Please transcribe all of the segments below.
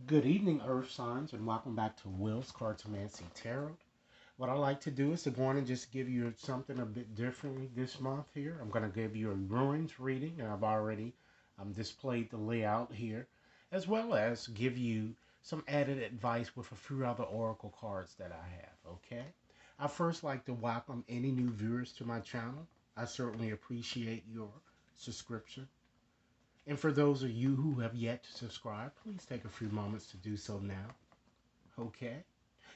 Good evening, Earth signs, and welcome back to Will's Cartomancy Tarot. What I like to do is to go on and just give you something a bit differently this month here. I'm going to give you a ruins reading, and I've already displayed the layout here, as well as give you some added advice with a few other oracle cards that I have, okay? I first like to welcome any new viewers to my channel. I certainly appreciate your subscription. And for those of you who have yet to subscribe, please take a few moments to do so now. Okay?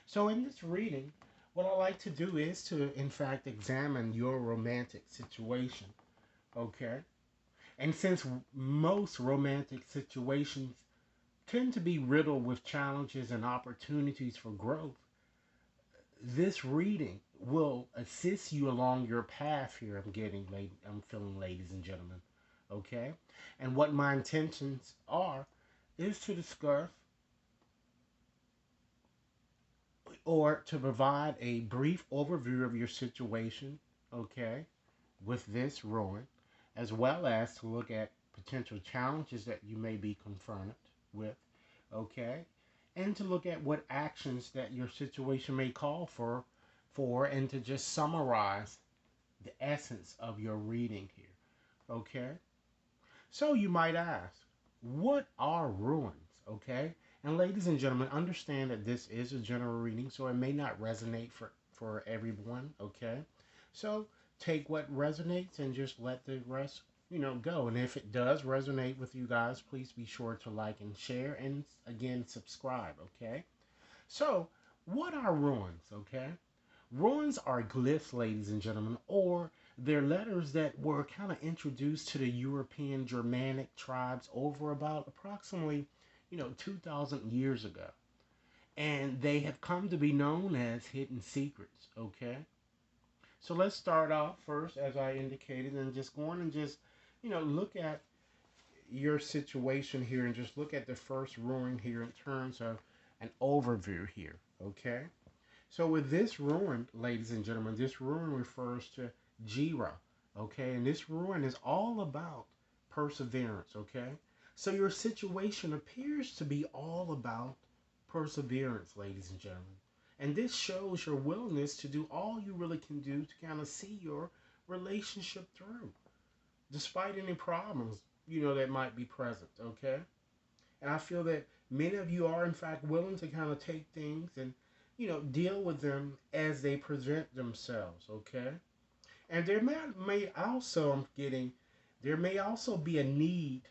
So in this reading, what I like to do is to, in fact, examine your romantic situation. Okay? And since most romantic situations tend to be riddled with challenges and opportunities for growth, this reading will assist you along your path here. I'm feeling, ladies and gentlemen. Okay? And what my intentions are is to discuss or to provide a brief overview of your situation, okay, with this ruin, as well as to look at potential challenges that you may be confronted with, okay, and to look at what actions that your situation may call for and to just summarize the essence of your reading here, okay? So you might ask, what are ruins? Okay? And ladies and gentlemen, understand that this is a general reading, so it may not resonate for everyone, okay? So take what resonates and just let the rest, go. And if it does resonate with you guys, please be sure to like and share and again subscribe, okay? So, what are ruins, okay? Ruins are glyphs, ladies and gentlemen, or they're letters that were kind of introduced to the European Germanic tribes over about approximately, 2,000 years ago. And they have come to be known as hidden secrets, okay? So let's start off first, as I indicated, and just go on and just, look at your situation here and just look at the first ruin here in terms of an overview here, okay? So with this ruin, ladies and gentlemen, this ruin refers to Jira, okay? And this ruin is all about perseverance, okay? So your situation appears to be all about perseverance, ladies and gentlemen. And this shows your willingness to do all you really can do to kind of see your relationship through, despite any problems, that might be present, okay? And I feel that many of you are, in fact, willing to kind of take things and, deal with them as they present themselves, okay? And may also, there may also be a need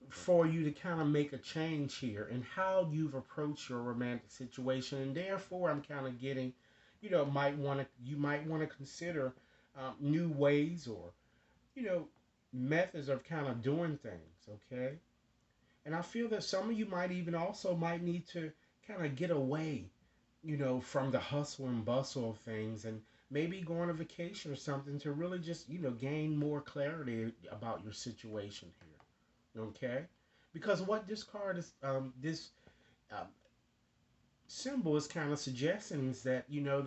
for you to kind of make a change here in how you've approached your romantic situation. And therefore, I'm kind of getting, you might want to consider new ways or, you know, methods of kind of doing things, okay? And I feel that some of you might even also might need to kind of get away, from the hustle and bustle of things and maybe go on a vacation or something to really just, gain more clarity about your situation here. Okay? Because what this card is, this um, symbol is kind of suggesting is that, you know,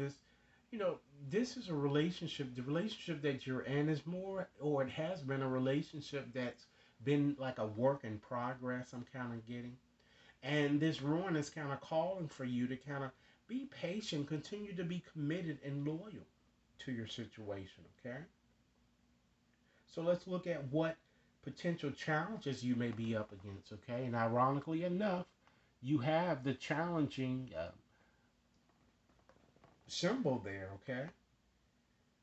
this is a relationship. The relationship that you're in is more, or it has been a relationship that's been like a work in progress, I'm kind of getting. And this ruin is kind of calling for you to kind of be patient, continue to be committed and loyal to your situation, okay? So let's look at what potential challenges you may be up against, okay? And ironically enough, you have the challenging symbol there, okay?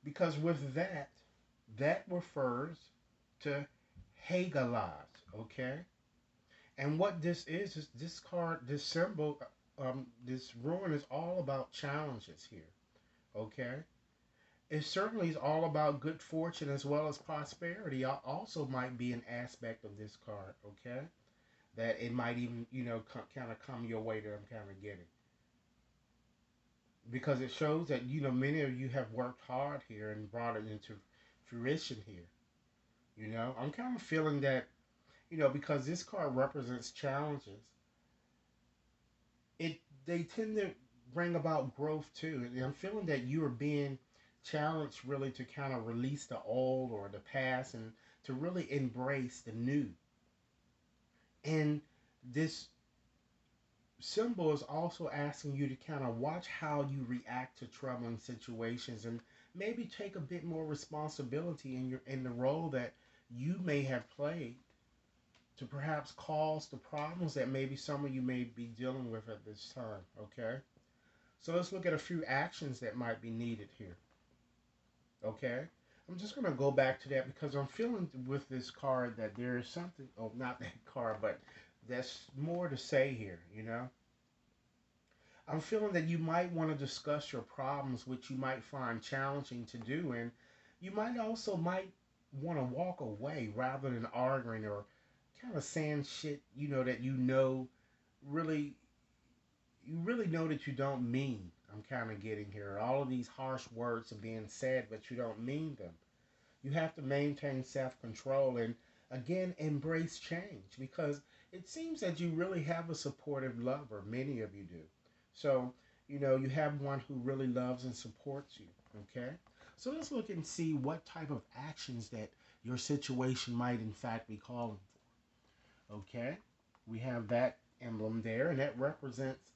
Because with that, that refers to Hegelize, okay? And what this is this card, this symbol, this ruin is all about challenges here, okay? It certainly is all about good fortune as well as prosperity. Also might be an aspect of this card, okay? That it might even, kind of come your way that I'm kind of getting. Because it shows that, many of you have worked hard here and brought it into fruition here. I'm kind of feeling that, because this card represents challenges, it they tend to bring about growth too. And I'm feeling that you are being challenged really to kind of release the old or the past and to really embrace the new. And this symbol is also asking you to kind of watch how you react to troubling situations and maybe take a bit more responsibility in the role that you may have played to perhaps cause the problems that maybe some of you may be dealing with at this time. Okay, so let's look at a few actions that might be needed here. Okay, I'm just going to go back to that because I'm feeling with this card that there is something, oh, not that card, but there's more to say here, you know. I'm feeling that you might want to discuss your problems, which you might find challenging to do, and you might want to walk away rather than arguing or kind of saying shit, that really you really know that you don't mean. I'm kind of getting here. All of these harsh words are being said, but you don't mean them. You have to maintain self control and, again, embrace change because it seems that you really have a supportive lover. Many of you do. So, you have one who really loves and supports you. Okay? So let's look and see what type of actions that your situation might, in fact, be calling for. Okay? We have that emblem there, and that represents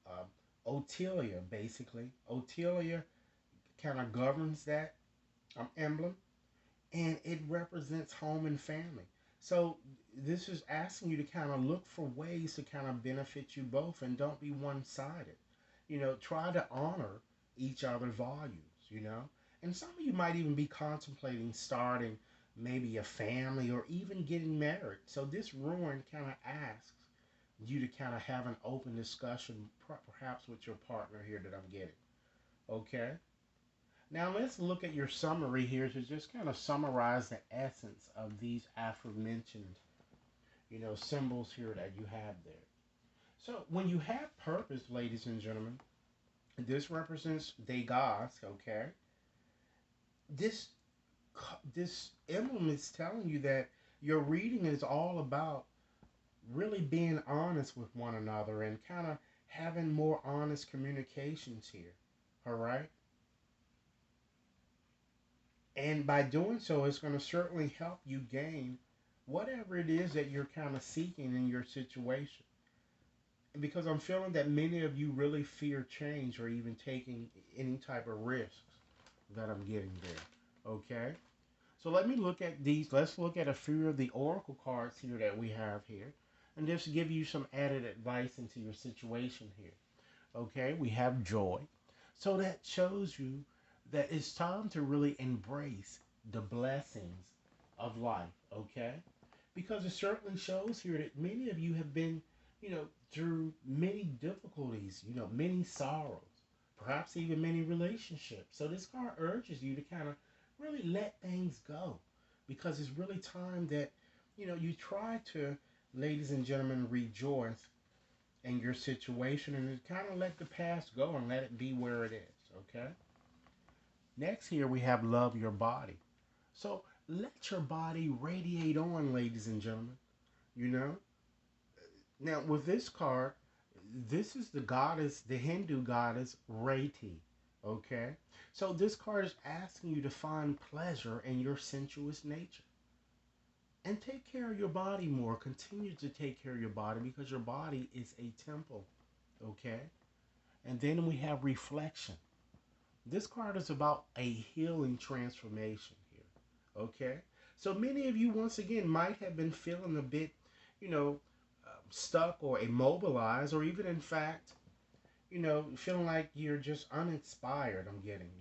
uh, Otelia, basically. Otelia kind of governs that emblem, and it represents home and family. So this is asking you to kind of look for ways to kind of benefit you both and don't be one-sided. Try to honor each other's values. And some of you might even be contemplating starting maybe a family or even getting married. So this ruin kind of asks you to kind of have an open discussion, perhaps with your partner here that I'm getting. Okay? Now let's look at your summary here to just kind of summarize the essence of these aforementioned, symbols here that you have there. So when you have purpose, ladies and gentlemen, this represents Degas, okay? This this emblem is telling you that your reading is all about really being honest with one another and kind of having more honest communications here. All right? And by doing so, it's going to certainly help you gain whatever it is that you're kind of seeking in your situation. Because I'm feeling that many of you really fear change or even taking any type of risks that I'm getting there. Okay? So let me look at these. Let's look at a few of the oracle cards here that we have here. And just give you some added advice into your situation here. Okay? We have joy. So that shows you that it's time to really embrace the blessings of life, okay? Because it certainly shows here that many of you have been, through many difficulties, many sorrows, perhaps even many relationships. So this card urges you to kind of really let things go because it's really time that, you try to, ladies and gentlemen, rejoice in your situation and kind of let the past go and let it be where it is, okay? Next, here we have love your body. So let your body radiate on, ladies and gentlemen. You know? Now, with this card, this is the goddess, the Hindu goddess Rati. Okay? So this card is asking you to find pleasure in your sensuous nature. And take care of your body more. Continue to take care of your body because your body is a temple. Okay? And then we have reflection. This card is about a healing transformation here. Okay? So many of you, once again, might have been feeling a bit, stuck or immobilized, or even, in fact, feeling like you're just uninspired. I'm getting.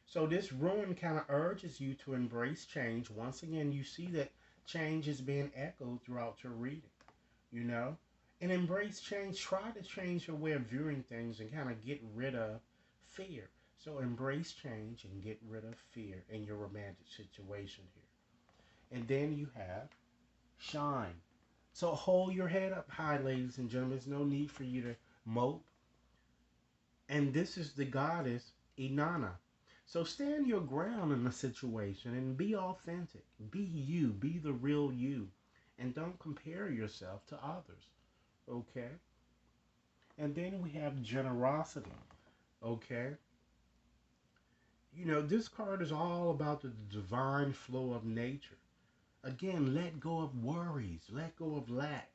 So this ruin kind of urges you to embrace change. Once again, you see that change is being echoed throughout your reading, you know? And embrace change. Try to change your way of viewing things and kind of get rid of fear. So embrace change and get rid of fear in your romantic situation here. And then you have shine. So hold your head up high, ladies and gentlemen. There's no need for you to mope. And this is the goddess Inanna. So stand your ground in the situation and be authentic. Be you. Be the real you. And don't compare yourself to others. Okay? And then we have generosity. Okay? This card is all about the divine flow of nature. Again, let go of worries. Let go of lack.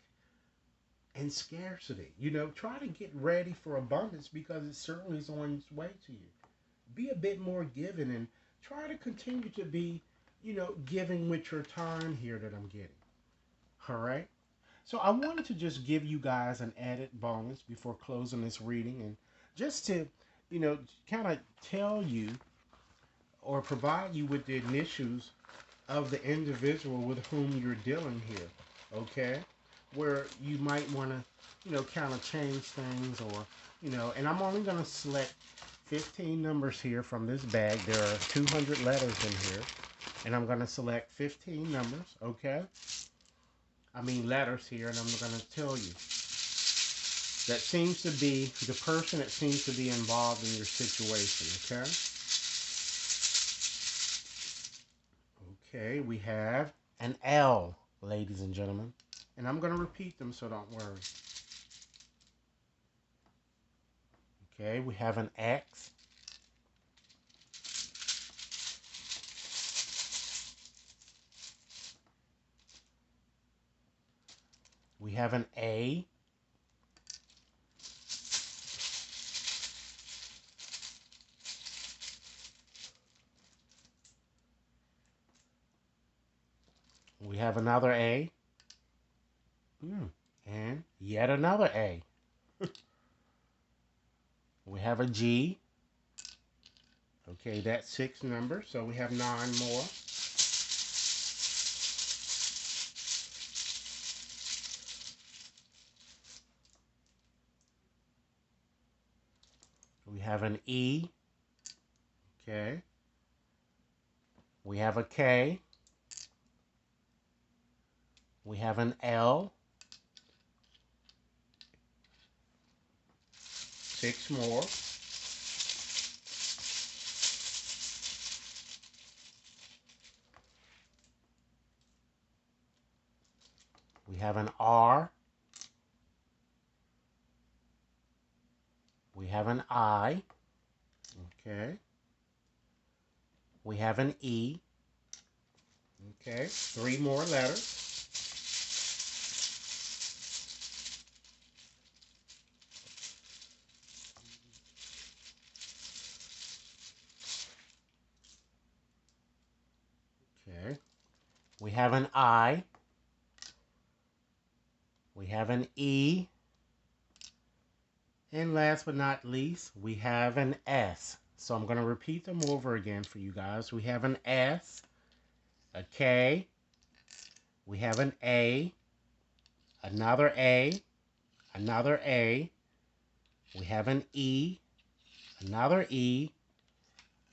and scarcity. You know, try to get ready for abundance because it certainly is on its way to you. Be a bit more giving and try to continue to be, giving with your time here that I'm getting. All right. So I wanted to just give you guys an added bonus before closing this reading and just to, kind of tell you or provide you with the initials of the individual with whom you're dealing here. Okay? Where you might want to, kind of change things or, and I'm only going to select 15 numbers here from this bag. There are 200 letters in here. And I'm going to select 15 numbers, okay? I mean letters here, and I'm going to tell you. That seems to be the person that seems to be involved in your situation, okay? Okay, we have an L, ladies and gentlemen. And I'm going to repeat them, so don't worry. Okay, we have an X. We have an A. We have another A. And yet another A. We have a G. Okay, that's 6 numbers, so we have 9 more. We have an E. Okay. We have a K. We have an L. 6 more. We have an R. We have an I. Okay. We have an E. Okay. 3 more letters. Okay. We have an I. We have an E. And last but not least, we have an S. So I'm going to repeat them over again for you guys. We have an S, a K, we have an A, another A, another A, we have an E, another E,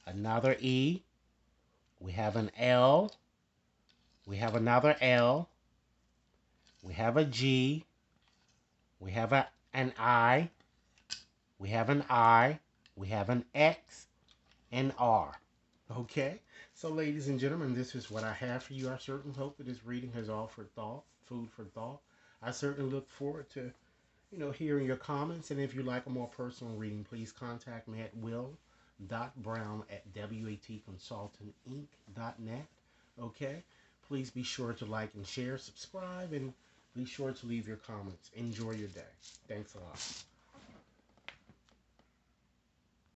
another E, we have an L, we have another L, we have a G, we have an I, we have an I, we have an X, and R. Okay? So, ladies and gentlemen, this is what I have for you. I certainly hope that this reading has offered thought, food for thought. I certainly look forward to, hearing your comments. And if you'd like a more personal reading, please contact me at will.brown@watconsultantinc.net. Okay? Please be sure to like and share, subscribe, and be sure to leave your comments. Enjoy your day. Thanks a lot.